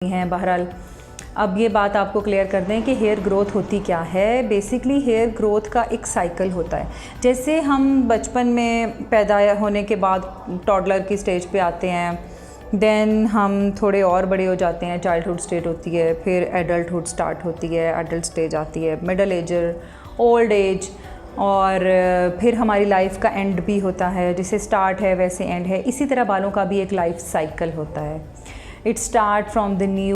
हैं। बहरहाल अब ये बात आपको क्लियर कर दें कि हेयर ग्रोथ होती क्या है। बेसिकली हेयर ग्रोथ का एक साइकिल होता है। जैसे हम बचपन में पैदा होने के बाद टॉडलर की स्टेज पे आते हैं, देन हम थोड़े और बड़े हो जाते हैं, चाइल्डहुड स्टेज होती है, फिर एडल्टहुड स्टार्ट होती है, एडल्ट स्टेज आती है, मिडल एजर, ओल्ड एज, और फिर हमारी लाइफ का एंड भी होता है। जैसे स्टार्ट है वैसे एंड है। इसी तरह बालों का भी एक लाइफ साइकिल होता है। It start from the new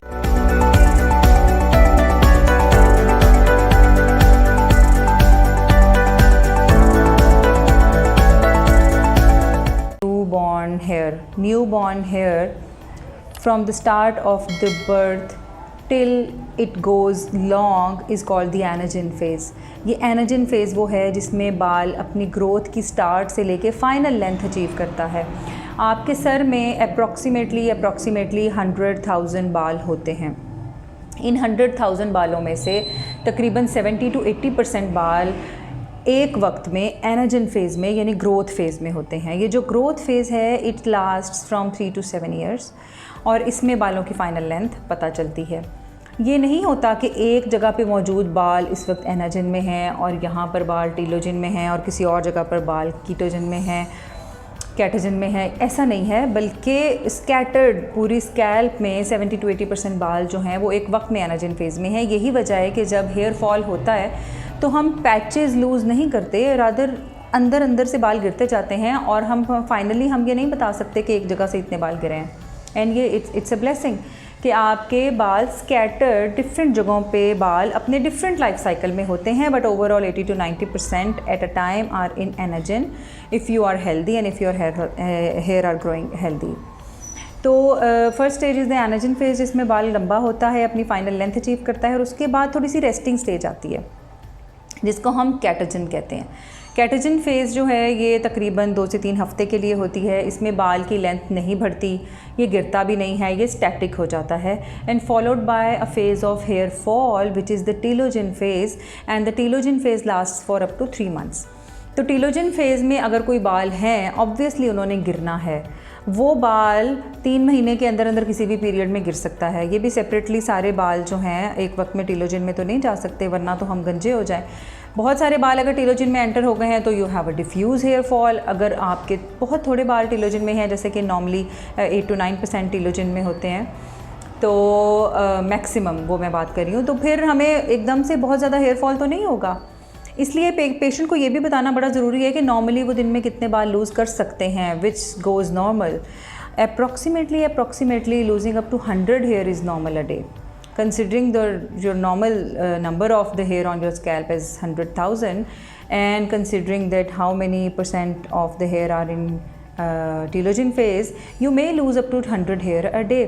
newborn hair from the start of the birth till it goes long is called the anagen phase। ये anagen phase वो है जिसमें बाल अपनी ग्रोथ की स्टार्ट से लेके फाइनल लेंथ अचीव करता है। आपके सर में अप्रॉक्सीमेटली 100,000 बाल होते हैं। इन 100,000 बालों में से तकरीबन 70 to 80% बाल एक वक्त में एनाजन फेज़ में यानी ग्रोथ फेज़ में होते हैं। ये जो ग्रोथ फेज़ है it lasts from 3 to 7 years और इसमें बालों की फ़ाइनल लेंथ पता चलती है। ये नहीं होता कि एक जगह पे मौजूद बाल इस वक्त एनाजन में हैं और यहाँ पर बाल टीलोजन में हैं और किसी और जगह पर बाल कीटोजन में हैं, कैटोजन में है। ऐसा नहीं है, बल्कि स्कैटर्ड पूरी स्कैल्प में 70 to 80% बाल जो हैं वो एक वक्त में एनाजन फेज़ में है। यही वजह है कि जब हेयर फॉल होता है तो हम पैचेस लूज़ नहीं करते, रादर अंदर अंदर से बाल गिरते जाते हैं और हम फाइनली हम ये नहीं बता सकते कि एक जगह से इतने बाल गिरे हैं। एंड ये इट्स अ ब्लेसिंग कि आपके बाल स्कैटर्ड डिफरेंट जगहों पे बाल अपने डिफरेंट लाइफ साइकिल में होते हैं, but overall 80 to 90% at a time are in anagen if you are healthy and if your hair are growing healthy. तो first stage is the anagen phase, जिसमें बाल लंबा होता है, अपनी फाइनल लेंथ अचीव करता है, और उसके बाद थोड़ी सी रेस्टिंग स्टेज आती है जिसको हम कैटोजन कहते हैं। कैटोजन फेज़ जो है ये तकरीबन 2 से 3 हफ्ते के लिए होती है। इसमें बाल की लेंथ नहीं बढ़ती, ये गिरता भी नहीं है, ये स्टैटिक हो जाता है। And followed by a phase of hair fall which is the telogen phase, and the telogen phase lasts for up to 3 months। तो टीलोजन फेज़ में अगर कोई बाल हैं ऑब्वियसली उन्होंने गिरना है। वो बाल 3 महीने के अंदर अंदर किसी भी पीरियड में गिर सकता है। ये भी सेपरेटली सारे बाल जो हैं एक वक्त में टीलोजन में तो नहीं जा सकते, वरना तो हम गंजे हो जाएं। बहुत सारे बाल अगर टीलोजन में एंटर हो गए हैं तो you have a diffuse hair fall. अगर आपके बहुत थोड़े बाल टीलोजन में हैं, जैसे कि नॉर्मली 8 to 9% टीलोजन में होते हैं, तो मैक्सिमम वो मैं बात कर रही हूँ, तो फिर हमें एकदम से बहुत ज़्यादा हेयर फॉल तो नहीं होगा। इसलिए पेशेंट को ये भी बताना बड़ा ज़रूरी है कि नॉर्मली वो दिन में कितने बाल लूज़ कर सकते हैं, which goes normal. Approximately losing up to 100 hair is normal a day, considering your normal number of the hair on your scalp is 100,000, and considering that how many % of the hair are in telogen phase, you may lose up to 100 hair a day।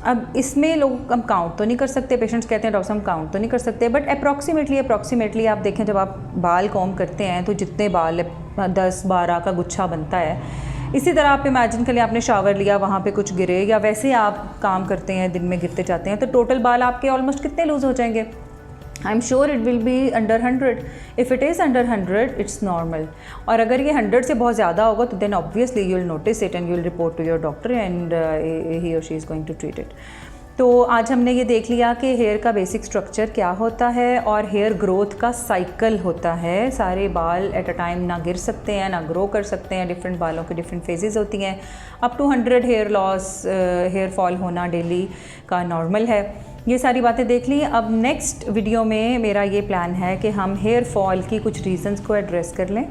अब इसमें लोग हम count तो नहीं कर सकते, patients कहते हैं डॉक्टर हम काउंट तो नहीं कर सकते, बट अप्रॉक्सीमेटली आप देखें जब आप बाल कॉम्ब करते हैं तो जितने बाल 10-12 का गुच्छा बनता है, इसी तरह आप इमेजिन कर लें आपने शावर लिया, वहाँ पे कुछ गिरे, या वैसे आप काम करते हैं दिन में गिरते जाते हैं, तो टोटल बाल आपके ऑलमोस्ट कितने लूज़ हो जाएंगे? I am sure it will be under 100। If it is under 100 it's normal. और अगर ये 100 से बहुत ज़्यादा होगा तो then obviously you will notice it and you will report to your doctor and he or she is going to treat it. तो आज हमने ये देख लिया कि हेयर का बेसिक स्ट्रक्चर क्या होता है और हेयर ग्रोथ का साइकिल होता है। सारे बाल एट अ टाइम ना गिर सकते हैं ना ग्रो कर सकते हैं, डिफरेंट बालों के डिफरेंट फेजेस होती हैं। Up to 100 hair loss, hair fall होना डेली का नॉर्मल है। ये सारी बातें देख ली। अब नेक्स्ट वीडियो में मेरा ये प्लान है कि हम हेयर फॉल की कुछ रीज़न्स को एड्रेस कर लें,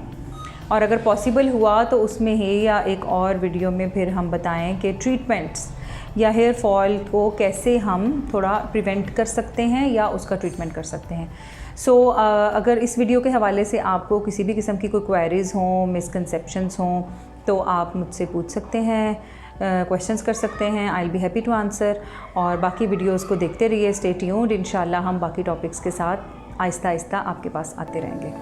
और अगर पॉसिबल हुआ तो उसमें ही या एक और वीडियो में फिर हम बताएं कि ट्रीटमेंट्स या हेयर फॉल को कैसे हम थोड़ा प्रिवेंट कर सकते हैं या उसका ट्रीटमेंट कर सकते हैं। सो अगर इस वीडियो के हवाले से आपको किसी भी किस्म की कोई क्वेरीज़ हों, मिसकंसेप्शंस हों, तो आप मुझसे पूछ सकते हैं, क्वेश्चंस कर सकते हैं। I will be happy to answer. और बाकी वीडियोस को देखते रहिए, स्टे ट्यून्ड। इंशाल्लाह हम बाकी टॉपिक्स के साथ आहिस्ता आहिस्ता आपके पास आते रहेंगे।